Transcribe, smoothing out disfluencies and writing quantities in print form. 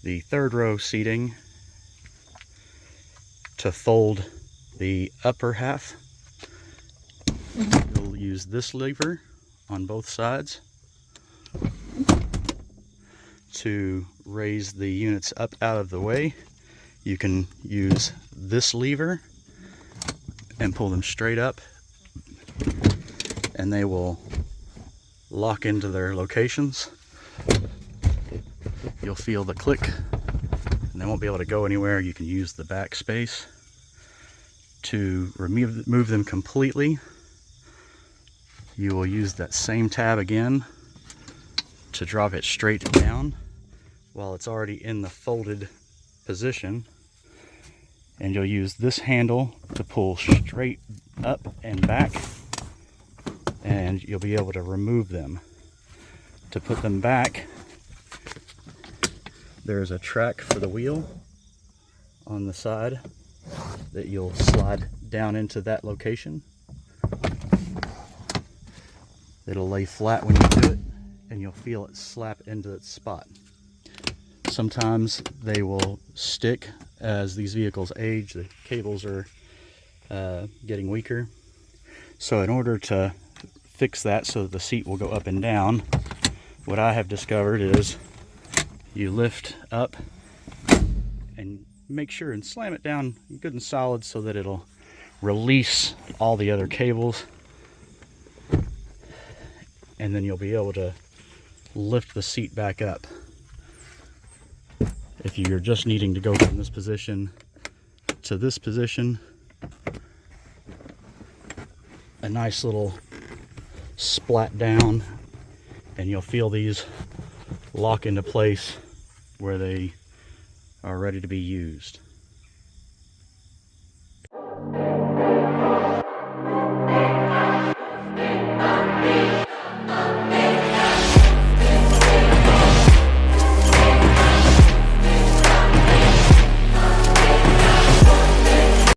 the third row seating to fold the upper half. You'll use this lever on both sides to raise the units up out of the way. You can use this lever and pull them straight up, and they will lock into their locations. You'll feel the click, and they won't be able to go anywhere. You can use the back space to remove them completely. You will use that same tab again to drop it straight down while it's already in the folded position, and you'll use this handle to pull straight up and back, and you'll be able to remove them. To put them back, there's a track for the wheel on the side that you'll slide down into that location. It'll lay flat when you do it, and you'll feel it slap into its spot. Sometimes they will stick as these vehicles age. The cables are getting weaker. So in order to fix that so that the seat will go up and down, what I have discovered is you lift up and make sure and slam it down good and solid so that it'll release all the other cables, and then you'll be able to lift the seat back up. If you're just needing to go from this position to this position, a nice little splat down, and you'll feel these lock into place where they are ready to be used.